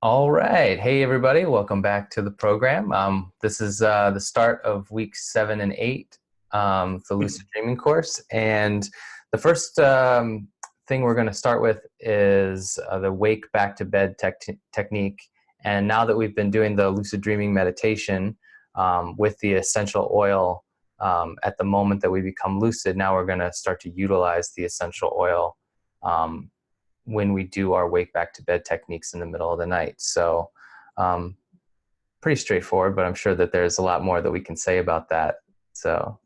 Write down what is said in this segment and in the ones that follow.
All right. Hey, everybody. Welcome back to the program. This is the start of week 7 and 8, the Lucid Dreaming course. And the first thing we're going to start with is the wake back to bed technique. And now that we've been doing the Lucid Dreaming meditation with the essential oil at the moment that we become lucid, now we're going to start to utilize the essential oil when we do our wake back to bed techniques in the middle of the night. So pretty straightforward, but I'm sure that there's a lot more that we can say about that. So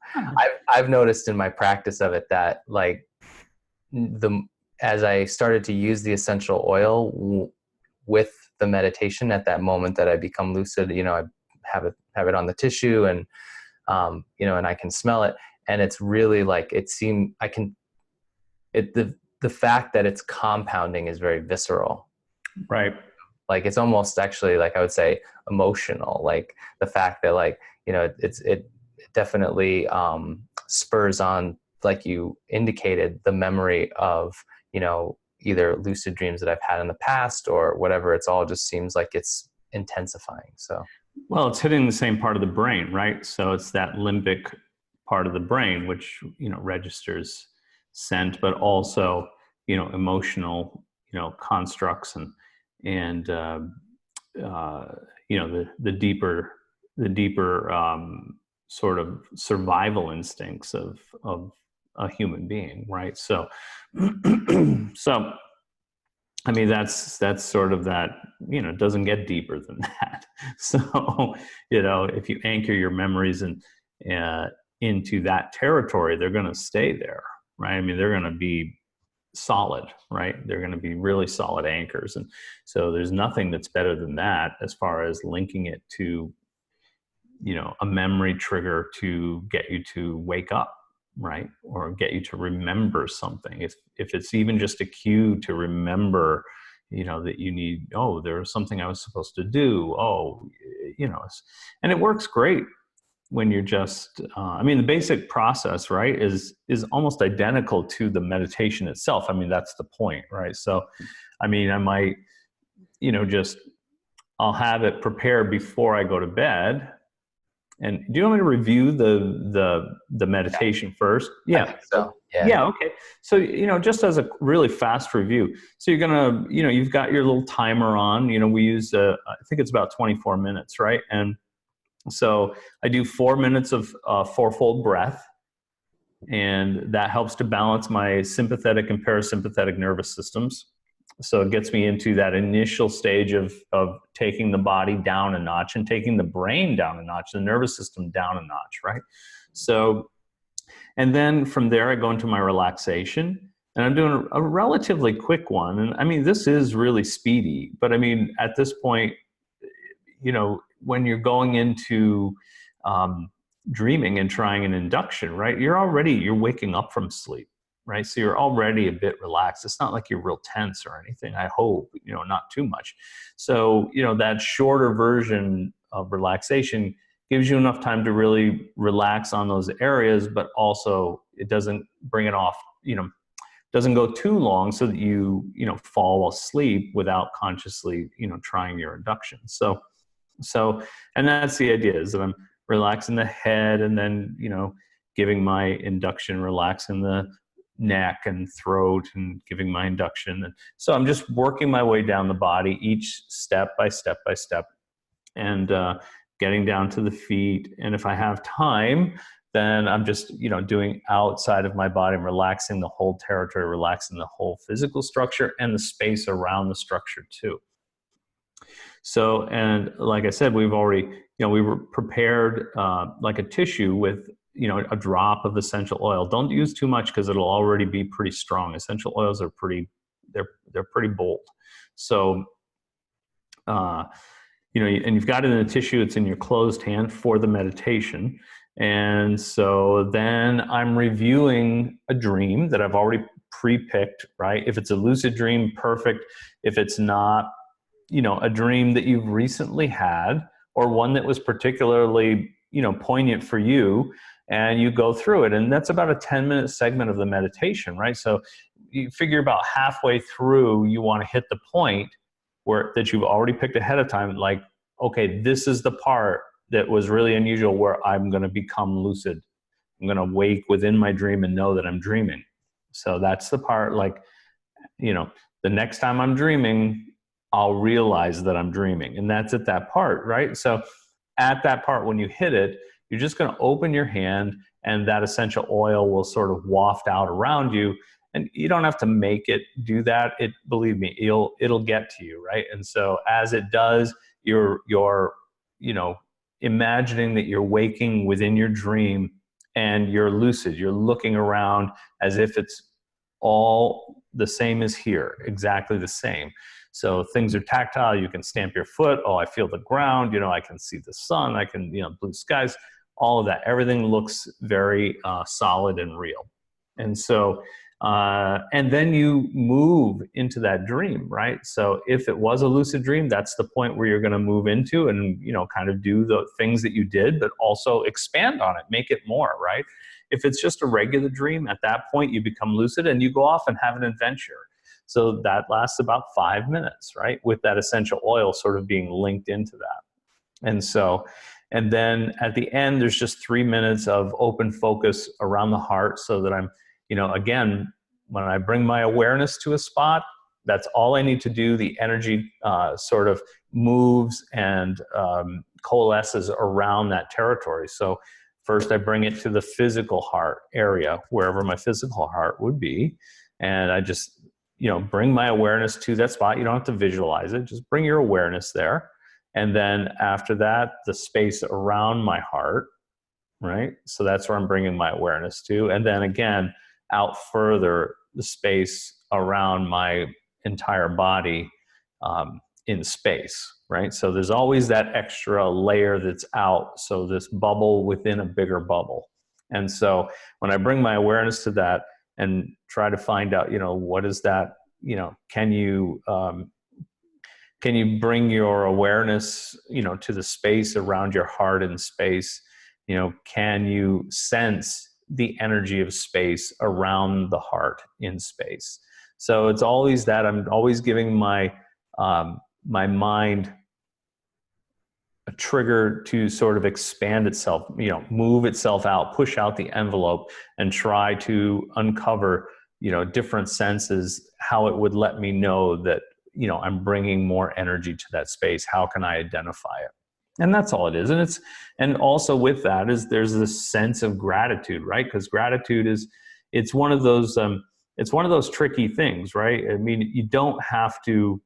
I've noticed in my practice of it that as I started to use the essential oil with the meditation at that moment that I become lucid, I have it on the tissue and and I can smell it, and it's really the fact that it's compounding is very visceral. Right. Like it's almost actually, like I would say, emotional. Like the fact that it definitely spurs on, like you indicated, the memory of, either lucid dreams that I've had in the past or whatever. It's all just seems like it's intensifying. So, Well, it's hitting the same part of the brain, right? So it's that limbic part of the brain, which, registers scent, but also, emotional, constructs and the deeper sort of survival instincts of a human being, right? So, so I mean, that's sort of that, it doesn't get deeper than that. So, if you anchor your memories into that territory, they're going to stay there, right? I mean, they're going to be solid, right? They're going to be really solid anchors. And so there's nothing that's better than that as far as linking it to, a memory trigger to get you to wake up, right? Or get you to remember something. If it's even just a cue to remember, that you need, oh, there was something I was supposed to do. Oh, and it works great when you're just, I mean, the basic process, right, is almost identical to the meditation itself. I mean, that's the point, right? So, I mean, I might, I'll have it prepared before I go to bed. And do you want me to review the meditation first? I think so. Yeah. Okay. So, just as a really fast review. So you're going to, you've got your little timer on, we use, I think it's about 24 minutes, right? And so I do 4 minutes of fourfold breath, and that helps to balance my sympathetic and parasympathetic nervous systems. So it gets me into that initial stage of taking the body down a notch and taking the brain down a notch, the nervous system down a notch, right? So, and then from there I go into my relaxation, and I'm doing a relatively quick one. And I mean, this is really speedy, but I mean, at this point, when you're going into dreaming and trying an induction, right, you're waking up from sleep, right? So you're already a bit relaxed. It's not like you're real tense or anything. I hope, not too much. So, that shorter version of relaxation gives you enough time to really relax on those areas, but also it doesn't bring it off, doesn't go too long so that you fall asleep without consciously, trying your induction. So, and that's the idea, is that I'm relaxing the head and then, giving my induction, relaxing the neck and throat and giving my induction. And so I'm just working my way down the body, each step by step by step, and getting down to the feet. And if I have time, then I'm just, doing outside of my body and relaxing the whole territory, relaxing the whole physical structure and the space around the structure too. So, and like I said, we've already, we were prepared like a tissue with, a drop of essential oil. Don't use too much because it'll already be pretty strong. Essential oils are they're pretty bold. So, and you've got it in a tissue. It's in your closed hand for the meditation. And so then I'm reviewing a dream that I've already pre-picked, right? If it's a lucid dream, perfect. If it's not, a dream that you've recently had, or one that was particularly, poignant for you, and you go through it. And that's about a 10-minute segment of the meditation, right? So you figure about halfway through, you want to hit the point that you've already picked ahead of time, like, okay, this is the part that was really unusual where I'm going to become lucid. I'm going to wake within my dream and know that I'm dreaming. So that's the part, like, the next time I'm dreaming, I'll realize that I'm dreaming. And that's at that part, right? So at that part, when you hit it, you're just going to open your hand and that essential oil will sort of waft out around you. And you don't have to make it do that. Believe me, it'll get to you, right? And so as it does, you're imagining that you're waking within your dream and you're lucid. You're looking around as if it's all the same as here, exactly the same. So things are tactile. You can stamp your foot. Oh, I feel the ground. I can see the sun. I can, blue skies, all of that. Everything looks very solid and real. And so, and then you move into that dream, right? So if it was a lucid dream, that's the point where you're going to move into and, kind of do the things that you did, but also expand on it, make it more, right? If it's just a regular dream, at that point you become lucid and you go off and have an adventure. So that lasts about 5 minutes, right? With that essential oil sort of being linked into that. And so, and then at the end, there's just 3 minutes of open focus around the heart so that I'm, again, when I bring my awareness to a spot, that's all I need to do. The energy sort of moves and coalesces around that territory. So first I bring it to the physical heart area, wherever my physical heart would be. And I just, bring my awareness to that spot. You don't have to visualize it. Just bring your awareness there. And then after that, the space around my heart, right? So that's where I'm bringing my awareness to. And then again, out further, the space around my entire body in space, right? So there's always that extra layer that's out. So this bubble within a bigger bubble. And so when I bring my awareness to that and try to find out, what is that, can you bring your awareness, to the space around your heart in space? Can you sense the energy of space around the heart in space? So it's always that I'm always giving my mind a trigger to sort of expand itself, move itself out, push out the envelope and try to uncover, different senses, how it would let me know that, I'm bringing more energy to that space. How can I identify it? And that's all it is. And also with that there's this sense of gratitude, right? Because gratitude it's one of those tricky things, right? I mean, you don't have to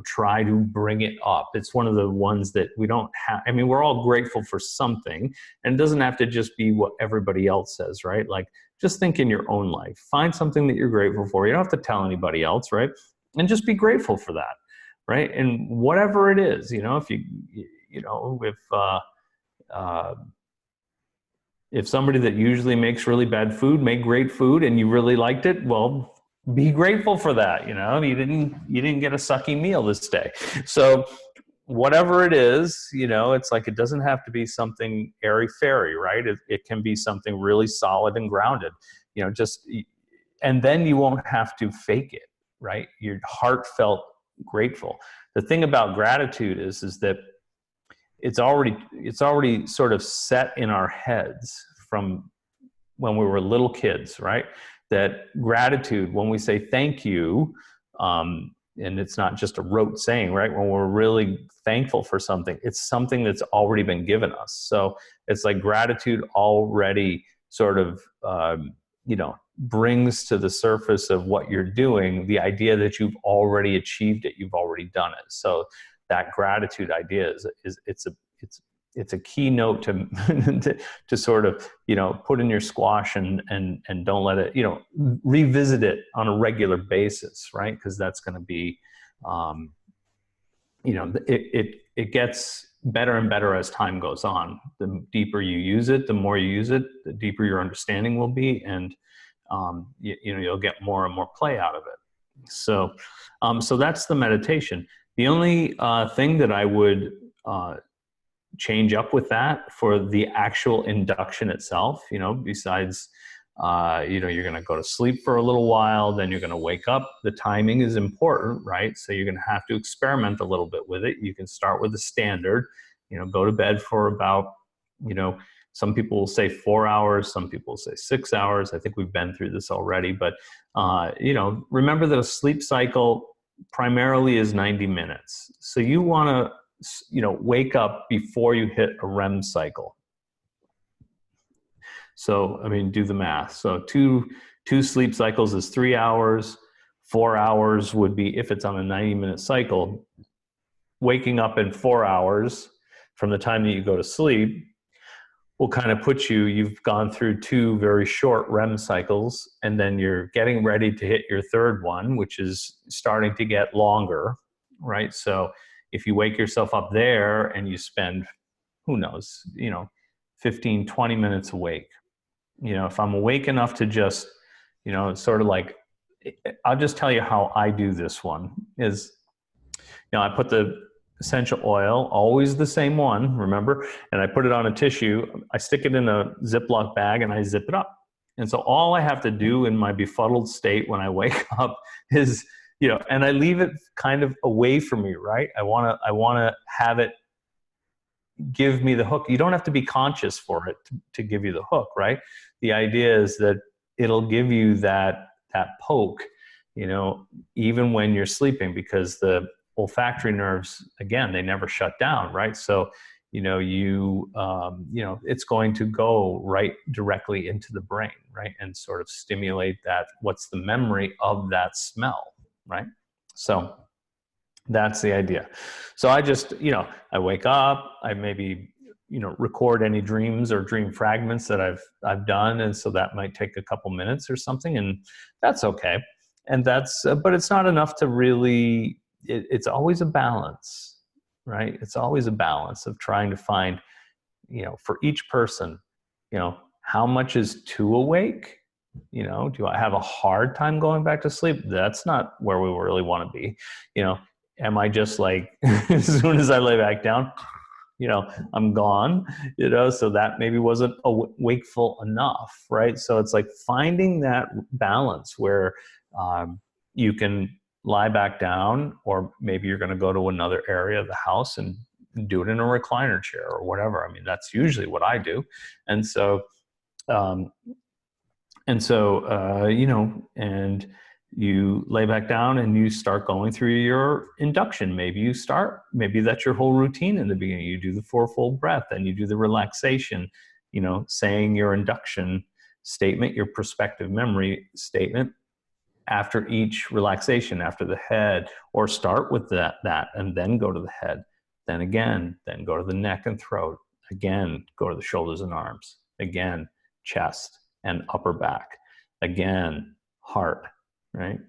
try to bring it up. It's one of the ones that we don't have. I mean, we're all grateful for something, and it doesn't have to just be what everybody else says, right? Like, just think in your own life. Find something that you're grateful for. You don't have to tell anybody else, right? And just be grateful for that, right? And whatever it is, if somebody that usually makes really bad food made great food and you really liked it, well, be grateful for that. You didn't get a sucky meal this day. So whatever it is, it's like, it doesn't have to be something airy fairy, right? It can be something really solid and grounded, and then you won't have to fake it, right? You're heartfelt grateful. The thing about gratitude is that it's already sort of set in our heads from when we were little kids, right? That gratitude, when we say thank you, and it's not just a rote saying, right? When we're really thankful for something, it's something that's already been given us. So it's like gratitude already sort of, brings to the surface of what you're doing the idea that you've already achieved it, you've already done it. So that gratitude idea it's a keynote to sort of, put in your squash and don't let it, revisit it on a regular basis, right? Because that's going to be, it gets better and better as time goes on. The deeper you use it, the more you use it, the deeper your understanding will be, and you'll get more and more play out of it. So that's the meditation. The only thing that I would change up with that for the actual induction itself, besides You know, you're going to go to sleep for a little while, then you're going to wake up. The timing is important, right? So you're going to have to experiment a little bit with it. You can start with the standard, you know, go to bed for about, you know, some people will say 4 hours, some people will say 6 hours. I think we've been through this already, but, you know, remember that a sleep cycle primarily is 90 minutes. So you want to, you know, wake up before you hit a REM cycle. So, I mean, do the math. So two sleep cycles is 3 hours. 4 hours would be, if it's on a 90-minute cycle, waking up in 4 hours from the time that you go to sleep will kind of put you, you've gone through 2 very short REM cycles, and then you're getting ready to hit your third one, which is starting to get longer, right? So if you wake yourself up there and you spend, who knows, you know, 15, 20 minutes awake, you know, if I'm awake enough to just, you know, it's sort of like, I'll just tell you how I do this one is, you know, I put the essential oil, always the same one, remember? And I put it on a tissue, I stick it in a Ziploc bag and I zip it up. And so all I have to do in my befuddled state when I wake up is, you know, and I leave it kind of away from me, right? I want to have it give me the hook. You don't have to be conscious for it to give you the hook, right? The idea is that it'll give you that poke, you know, even when you're sleeping, because the olfactory nerves, again, they never shut down, right? So, you know, you know, it's going to go right directly into the brain, right? And sort of stimulate that, what's the memory of that smell, right? So that's the idea. So I just, you know, I wake up, I maybe, you know, record any dreams or dream fragments that I've done. And so that might take a couple minutes or something, and that's okay. And that's, but it's not enough to really, it's always a balance, right? It's always a balance of trying to find, you know, for each person, you know, how much is too awake? You know, do I have a hard time going back to sleep? That's not where we really want to be. You know, am I just like, as soon as I lay back down, you know, I'm gone, you know, so that maybe wasn't wakeful enough, right? So it's like finding that balance where you can lie back down, or maybe you're going to go to another area of the house and do it in a recliner chair or whatever. I mean, that's usually what I do. And so, you know, and you lay back down and you start going through your induction. Maybe that's your whole routine in the beginning. You do the 4-fold breath, and you do the relaxation, you know, saying your induction statement, your prospective memory statement after each relaxation, after the head, or start with that and then go to the head, then again, then go to the neck and throat, again, go to the shoulders and arms, again, chest and upper back, again, heart, right?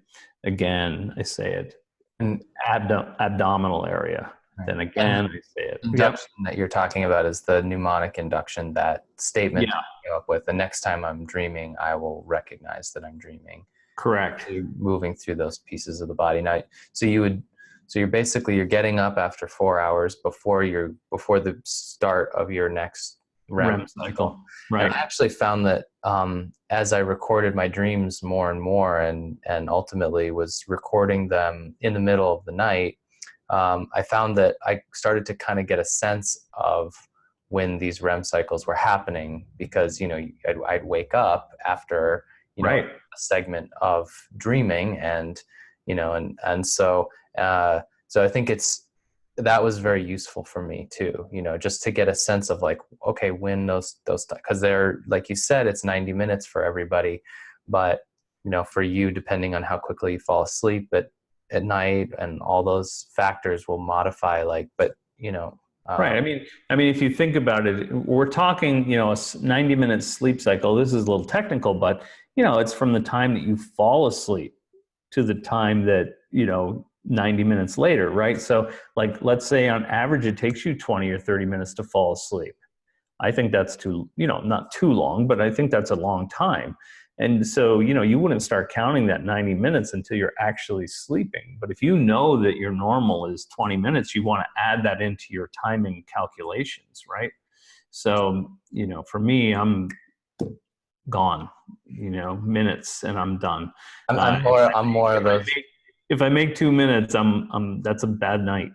Again, I say it, and abdominal area. Right. Then again, I say it. Induction that you're talking about is the mnemonic induction, that statement you came up with. The next time I'm dreaming, I will recognize that I'm dreaming. Correct. So you're moving through those pieces of the body. Now, so you're getting up after 4 hours before the start of your next REM cycle. Right. And I actually found that as I recorded my dreams more and more, and ultimately was recording them in the middle of the night, I found that I started to kind of get a sense of when these REM cycles were happening, because, you know, I'd wake up after, you know, a segment of dreaming, and, you know, and so I think that was very useful for me too, you know, just to get a sense of like, okay, when those, because they're, like you said, it's 90 minutes for everybody, but, you know, for you, depending on how quickly you fall asleep at night, and all those factors will modify, like, but, you know. Right. I mean, if you think about it, we're talking, you know, a 90-minute sleep cycle. This is a little technical, but, you know, it's from the time that you fall asleep to the time that, you know, 90 minutes later, right? So like, let's say on average, it takes you 20 or 30 minutes to fall asleep. I think that's too, you know, not too long, but I think that's a long time. And so, you know, you wouldn't start counting that 90 minutes until you're actually sleeping. But if you know that your normal is 20 minutes, you want to add that into your timing calculations, right? So, you know, for me, I'm gone, you know, minutes and I'm done. I'm more of those. If I make 2 minutes, that's a bad night.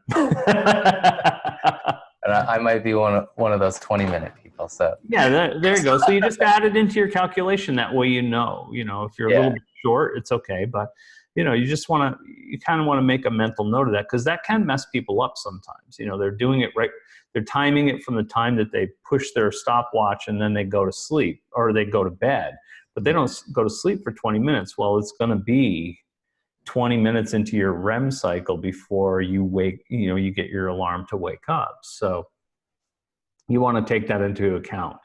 And I might be one of those 20-minute people. So Yeah, there you go. So you just add it into your calculation. That way, you know, if you're a little bit short, it's okay. But, you kind of want to make a mental note of that, because that can mess people up sometimes. You know, they're doing it right. They're timing it from the time that they push their stopwatch and then they go to sleep or they go to bed, but they don't go to sleep for 20 minutes. Well, it's going to be 20 minutes into your REM cycle before you wake, you get your alarm to wake up. So you want to take that into account.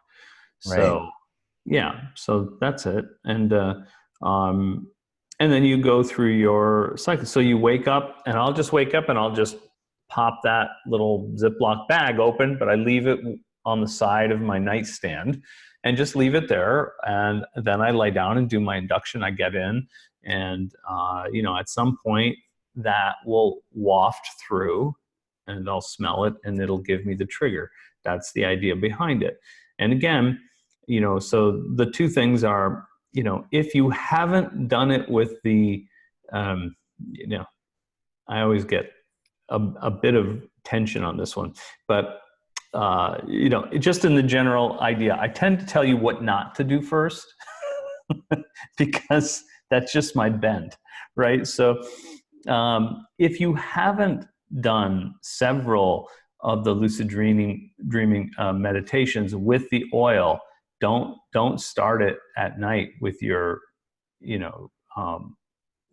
Right. So yeah, so that's it. And then you go through your cycle. So you wake up, and I'll just wake up and I'll just pop that little Ziploc bag open, but I leave it on the side of my nightstand and just leave it there. And then I lay down and do my induction. I get in, and at some point that will waft through and I'll smell it and it'll give me the trigger. That's the idea behind it. And again, so the two things are, if you haven't done it with the, I always get a bit of tension on this one, but just in the general idea, I tend to tell you what not to do first because that's just my bent, right? So if you haven't done several of the lucid dreaming meditations with the oil, don't start it at night with your,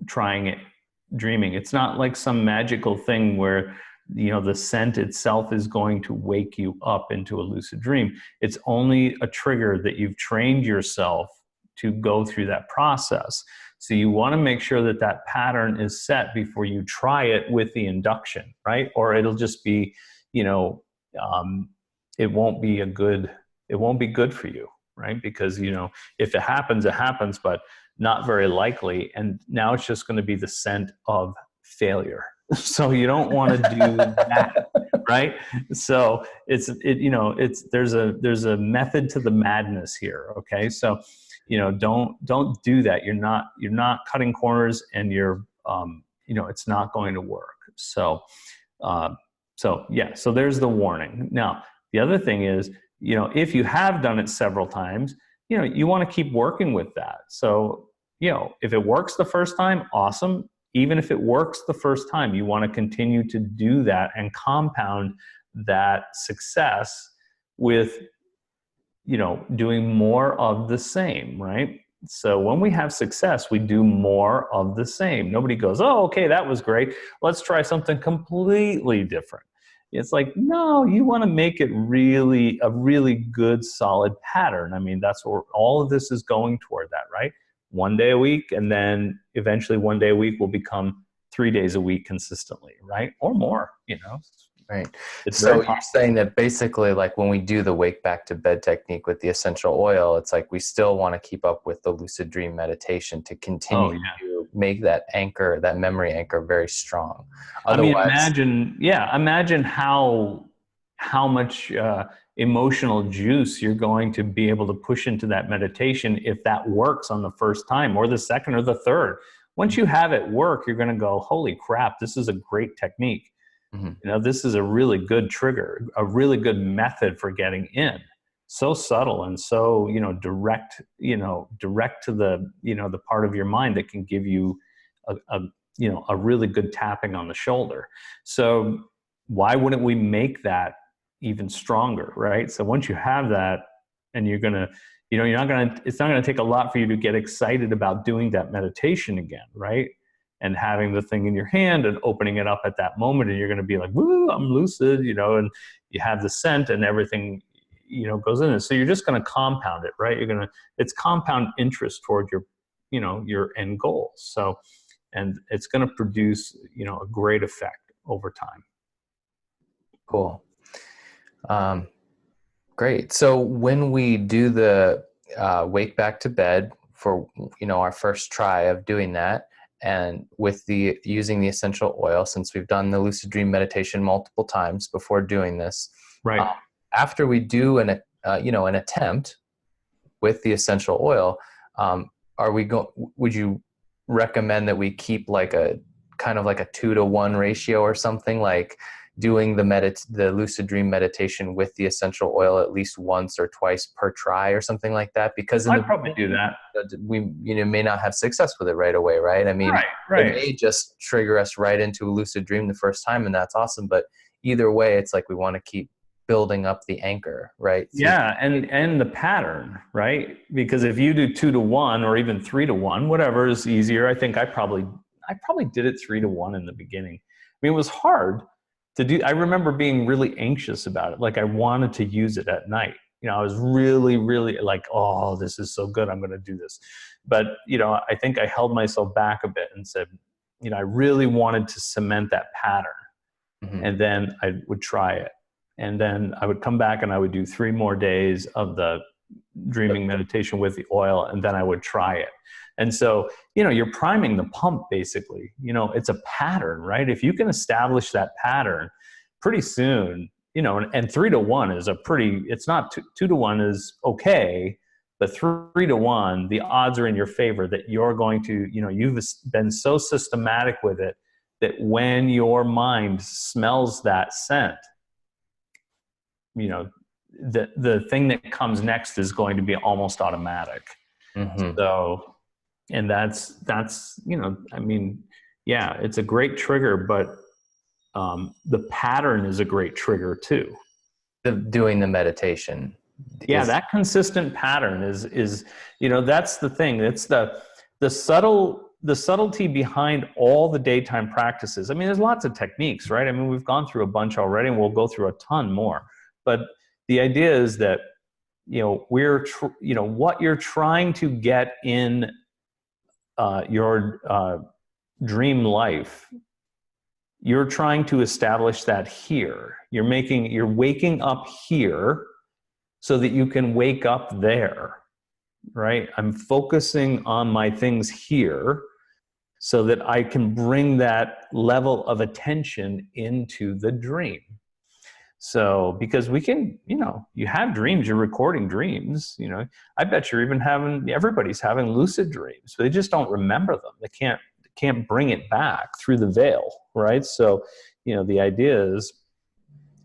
trying it dreaming. It's not like some magical thing where the scent itself is going to wake you up into a lucid dream. It's only a trigger that you've trained yourself to go through that process. So you want to make sure that that pattern is set before you try it with the induction, right? Or it'll just be, it won't be good for you, right? Because, if it happens, but not very likely. And now it's just going to be the scent of failure. So you don't want to do that, right? So there's a method to the madness here. Okay. So, don't do that. You're not cutting corners, and it's not going to work. So there's the warning. Now, the other thing is, if you have done it several times, you want to keep working with that. So, if it works the first time, awesome. Even if it works the first time, you want to continue to do that and compound that success with, doing more of the same, right? So when we have success, we do more of the same. Nobody goes, oh, okay, that was great. Let's try something completely different. It's like, no, you want to make it really a really good, solid pattern. I mean, that's what all of this is going toward, that, right? 1 day a week, and then eventually 1 day a week will become 3 days a week consistently, right? Or more, Right. It's so you're saying that basically, like when we do the wake back to bed technique with the essential oil, it's like we still want to keep up with the lucid dream meditation to continue to make that anchor, that memory anchor, very strong. Otherwise, imagine how much emotional juice you're going to be able to push into that meditation if that works on the first time or the second or the third. Once you have it work, you're going to go, holy crap, this is a great technique. Mm-hmm. This is a really good trigger, a really good method for getting in. So subtle and so, direct to the, the part of your mind that can give you a really good tapping on the shoulder. So why wouldn't we make that even stronger, right? So once you have that, and it's not going to take a lot for you to get excited about doing that meditation again, right? And having the thing in your hand and opening it up at that moment, and you're going to be like, woo, I'm lucid, and you have the scent and everything, goes in it. So you're just going to compound it, right? It's compound interest toward your, your end goal. So, and it's going to produce, a great effect over time. Cool. Great. So when we do the wake back to bed for, our first try of doing that, and with using the essential oil, since we've done the lucid dream meditation multiple times before doing this, right? After we do an attempt with the essential oil, would you recommend that we keep like a kind of like a 2-to-1 ratio or something, like doing the lucid dream meditation with the essential oil at least once or twice per try or something like that? Because in I'd probably do that. we may not have success with it right away, right? I mean, Right. it may just trigger us right into a lucid dream the first time, and that's awesome. But either way, it's like we want to keep building up the anchor, right? Yeah, and the pattern, right? Because if you do 2-to-1 or even 3-to-1, whatever is easier. I think I probably did it 3-to-1 in the beginning. I mean, it was hard to do. I remember being really anxious about it. Like I wanted to use it at night. I was really, really like, oh, this is so good. I'm going to do this. But, I think I held myself back a bit and said, I really wanted to cement that pattern. Mm-hmm. And then I would try it. And then I would come back and I would do 3 more days of the dreaming meditation with the oil, and then I would try it. And so, you're priming the pump basically. It's a pattern, right? If you can establish that pattern pretty soon, and 3-to-1 is it's not 2-to-1 is okay, but 3-to-1, the odds are in your favor that you're going to, you've been so systematic with it that when your mind smells that scent, the thing that comes next is going to be almost automatic. Mm-hmm. So, and that's, I mean, yeah, it's a great trigger, but the pattern is a great trigger too. Doing the meditation. Yeah, that consistent pattern is that's the thing. It's the subtlety behind all the daytime practices. I mean, there's lots of techniques, right? I mean, we've gone through a bunch already, and we'll go through a ton more. But the idea is that, what you're trying to get in your dream life, you're trying to establish that here. You're waking up here so that you can wake up there, right? I'm focusing on my things here so that I can bring that level of attention into the dream. So, because we can, you have dreams, you're recording dreams, I bet you're even everybody's having lucid dreams, but they just don't remember them. They can't bring it back through the veil, right? So, the idea is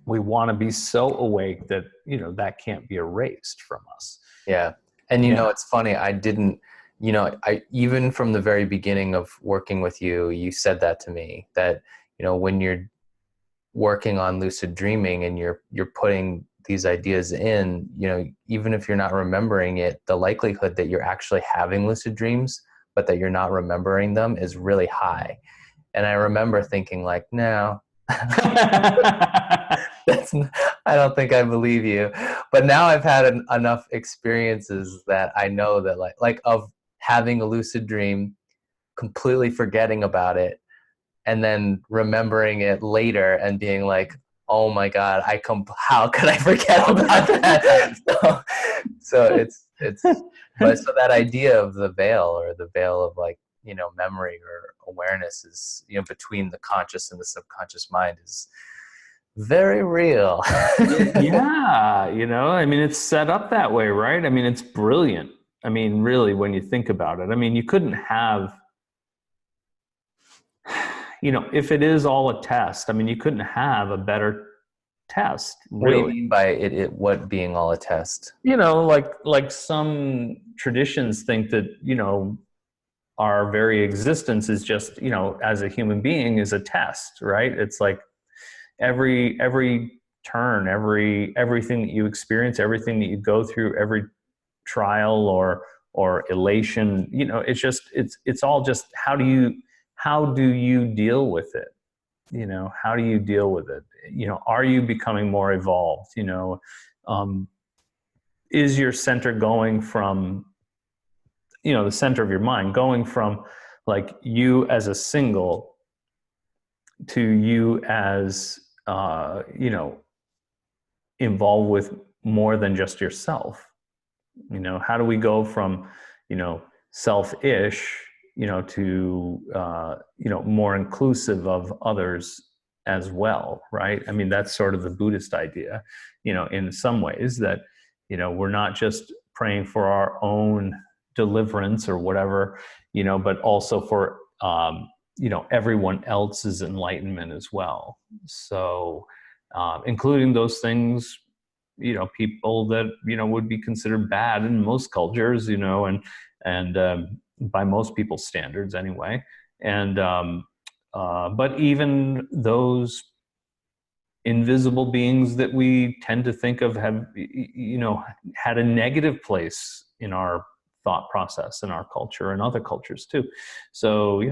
we want to be so awake that, that can't be erased from us. Yeah. And, it's funny. I didn't, even from the very beginning of working with you, you said that to me, that, when you're working on lucid dreaming and you're putting these ideas in, even if you're not remembering it, the likelihood that you're actually having lucid dreams, but that you're not remembering them is really high. And I remember thinking like, no, I don't think I believe you. But now I've had enough experiences that I know that like of having a lucid dream, completely forgetting about it, and then remembering it later and being like, oh my God, how could I forget about that? So it's, but so that idea of the veil, or the veil of like, memory or awareness is, between the conscious and the subconscious mind, is very real. Yeah. I mean, it's set up that way, right? I mean, it's brilliant. I mean, really, when you think about it, I mean, you couldn't have, if it is all a test, I mean, you couldn't have a better test. Really. What do you mean by it what being all a test? Like some traditions think that, our very existence is just, as a human being, is a test, right? It's like every turn, everything that you experience, everything that you go through, every trial or elation, it's all just how do you deal with it? How do you deal with it? Are you becoming more evolved? Is your center going from, the center of your mind going from like you as a single to you as, involved with more than just yourself? How do we go from, selfish, to, more inclusive of others as well, right? I mean, that's sort of the Buddhist idea, in some ways, that, we're not just praying for our own deliverance or whatever, but also for, everyone else's enlightenment as well. So, including those things, people that, would be considered bad in most cultures, and by most people's standards anyway. And, but even those invisible beings that we tend to think of have, had a negative place in our thought process in our culture and other cultures too. So,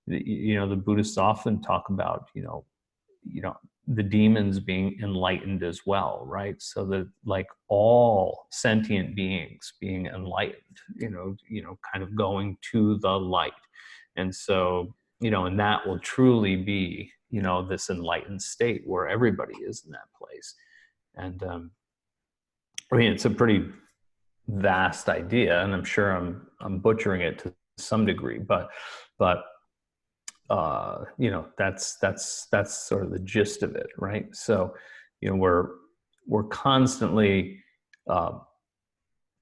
the Buddhists often talk about, the demons being enlightened as well, right? So that like all sentient beings being enlightened, kind of going to the light. And so, and that will truly be, this enlightened state where everybody is in that place. And it's a pretty vast idea, and I'm sure I'm butchering it to some degree, but that's sort of the gist of it, right? So, we're constantly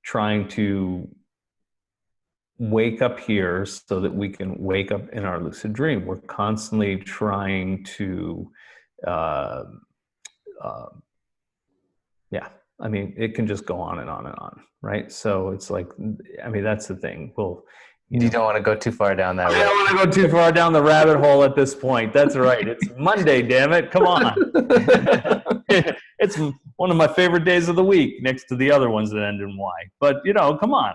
trying to wake up here so that we can wake up in our lucid dream. We're constantly trying to, it can just go on and on and on, right? So it's like, that's the thing. Well, you don't want to go too far down that road. I don't want to go too far down the rabbit hole at this point. That's right. It's Monday, damn it. Come on. It's one of my favorite days of the week next to the other ones that end in Y. But, come on.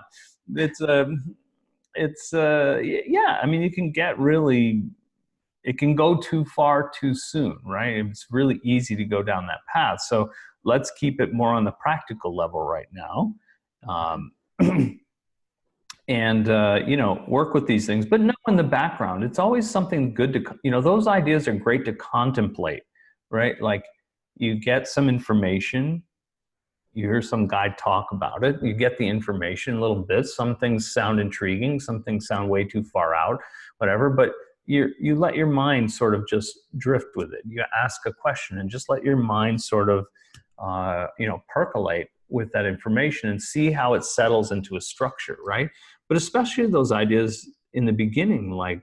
You can get really, it can go too far too soon, right? It's really easy to go down that path. So let's keep it more on the practical level right now. And, work with these things, but know in the background, it's always something good to, those ideas are great to contemplate, right? Like you get some information, you hear some guy talk about it, you get the information a little bit, some things sound intriguing, some things sound way too far out, whatever, but you let your mind sort of just drift with it. You ask a question and just let your mind sort of, percolate with that information and see how it settles into a structure, right? But especially those ideas in the beginning, like,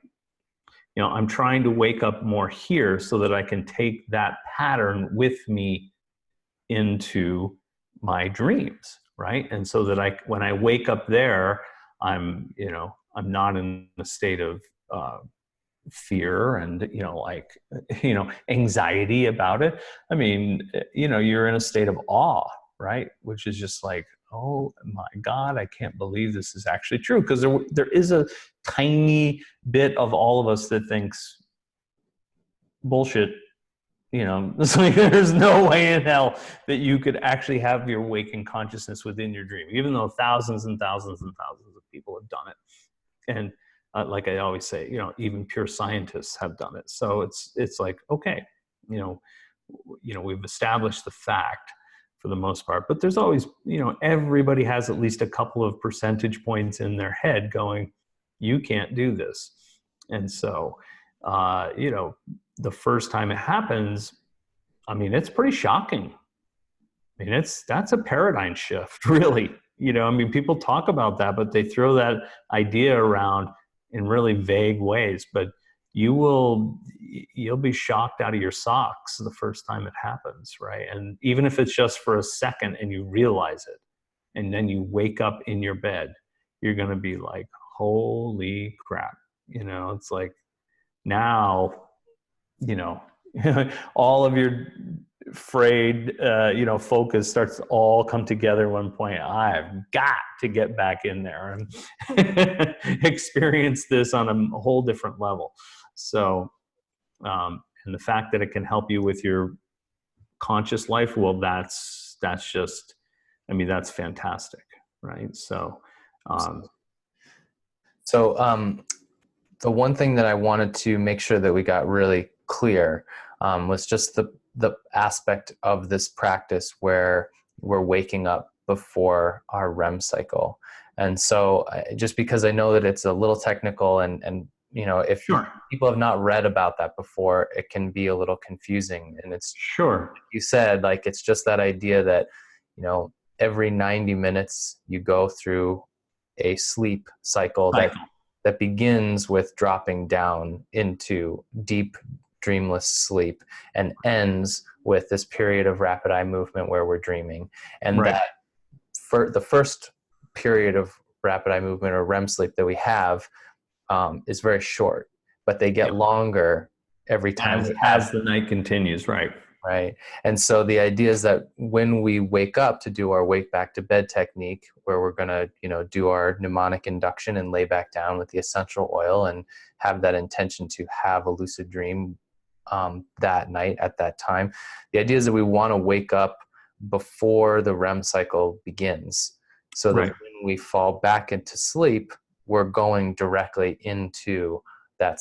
I'm trying to wake up more here so that I can take that pattern with me into my dreams, right? And so that when I wake up there, I'm not in a state of fear and, anxiety about it. You're in a state of awe, right? Which is just like, oh my God, I can't believe this is actually true. Because there is a tiny bit of all of us that thinks bullshit, it's like there's no way in hell that you could actually have your waking consciousness within your dream, even though thousands and thousands and thousands of people have done it. And like I always say, even pure scientists have done it. So it's like, okay, we've established the fact for the most part, but there's always, everybody has at least a couple of percentage points in their head going, you can't do this. And so, the first time it happens, it's pretty shocking. That's a paradigm shift, really. People talk about that, but they throw that idea around in really vague ways, but you'll be shocked out of your socks the first time it happens, right? And even if it's just for a second and you realize it, and then you wake up in your bed, you're going to be like, holy crap. It's like now, all of your frayed, focus starts to all come together at one point. I've got to get back in there and experience this on a whole different level. So, and the fact that it can help you with your conscious life, well, that's just, that's fantastic, right? So, the one thing that I wanted to make sure that we got really clear was just the aspect of this practice where we're waking up before our REM cycle. And so just because I know that it's a little technical and if sure. People have not read about that before, it can be a little confusing. And it's sure. You said, like, it's just that idea that, every 90 minutes you go through a sleep cycle that begins with dropping down into deep dreamless sleep and ends with this period of rapid eye movement where we're dreaming. And Right. that for the first period of rapid eye movement or REM sleep that we have is very short, but they get longer every time as the night continues. Right. Right. And so the idea is that when we wake up to do our wake back to bed technique, where we're going to, do our mnemonic induction and lay back down with the essential oil and have that intention to have a lucid dream that night at that time. The idea is that we want to wake up before the REM cycle begins, so that when we fall back into sleep, we're going directly into that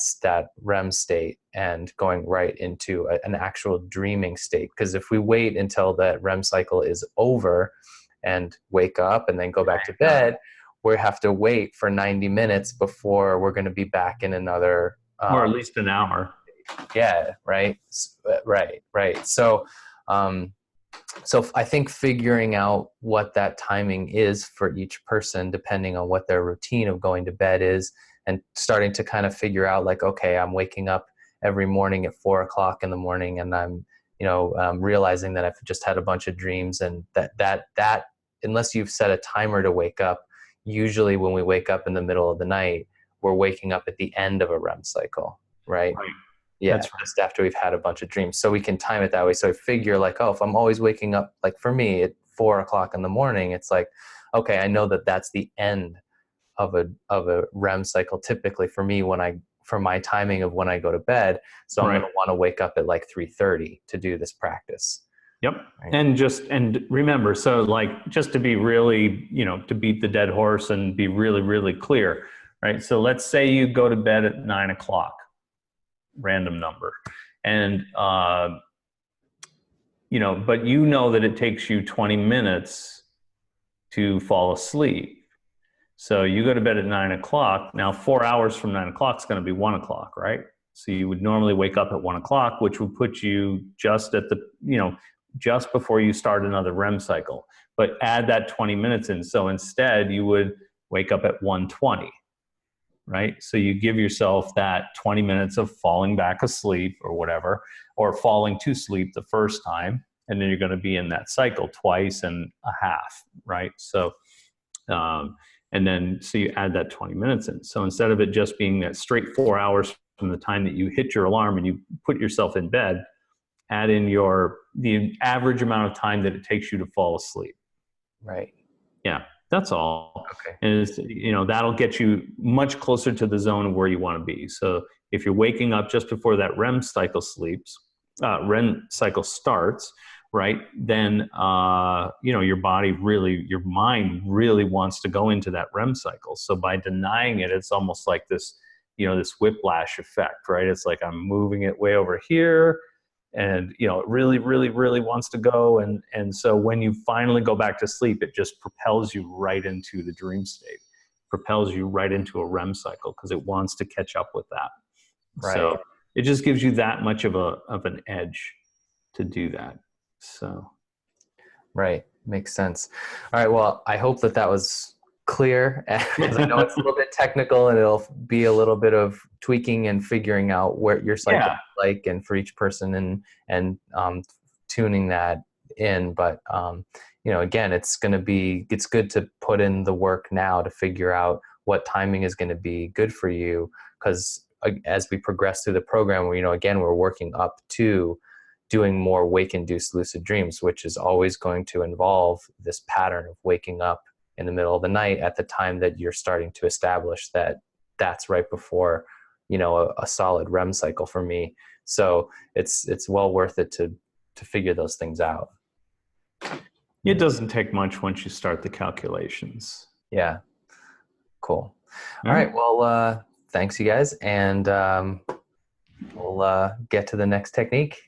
REM state and going right into an actual dreaming state. Because if we wait until that REM cycle is over and wake up and then go back to bed, we have to wait for 90 minutes before we're going to be back in another or at least an hour. Yeah, right. So I think figuring out what that timing is for each person, depending on what their routine of going to bed is, and starting to kind of figure out like, okay, I'm waking up every morning at 4 o'clock in the morning, and I'm, realizing that I've just had a bunch of dreams, and that unless you've set a timer to wake up, usually when we wake up in the middle of the night, we're waking up at the end of a REM cycle, right? Yeah, just after we've had a bunch of dreams. So we can time it that way. So I figure like, oh, if I'm always waking up, like for me at 4 o'clock in the morning, it's like, okay, I know that that's the end of a REM cycle typically for me for my timing of when I go to bed. So I'm going to want to wake up at like 3:30 to do this practice. Yep. Right. And remember, so like, just to be really, to beat the dead horse and be really, really clear, right? So let's say you go to bed at 9 o'clock, random number. And, but that it takes you 20 minutes to fall asleep. So you go to bed at 9 o'clock. Now, 4 hours from 9 o'clock is going to be 1 o'clock, right? So you would normally wake up at 1 o'clock, which would put you just at the, just before you start another REM cycle. But add that 20 minutes in. So instead, you would wake up at 1:20, right? So you give yourself that 20 minutes of falling back asleep or whatever, or falling to sleep the first time. And then you're going to be in that cycle twice and a half, right? So, so you add that 20 minutes in. So instead of it just being that straight 4 hours from the time that you hit your alarm and you put yourself in bed, add in the average amount of time that it takes you to fall asleep. Right. Yeah, that's all. Okay. And it's, that'll get you much closer to the zone of where you want to be. So if you're waking up just before that REM cycle starts, right, then, your body your mind really wants to go into that REM cycle. So by denying it, it's almost like this, this whiplash effect, right? It's like I'm moving it way over here and, it really, really, really wants to go. And so when you finally go back to sleep, it just propels you right into the dream state, propels you right into a REM cycle because it wants to catch up with that. Right. So it just gives you that much of an edge to do that. So, right. Makes sense. All right. Well, I hope that was clear, because I know it's a little bit technical and it'll be a little bit of tweaking and figuring out where your cycle is like, and for each person and tuning that in. But, again, it's good to put in the work now to figure out what timing is going to be good for you. Because as we progress through the program, again, we're working up to doing more wake-induced lucid dreams, which is always going to involve this pattern of waking up in the middle of the night at the time that you're starting to establish that that's right before, a solid REM cycle for me. So it's well worth it to figure those things out. It doesn't take much once you start the calculations. Yeah. Cool. All right. Well, thanks you guys. And we'll get to the next technique.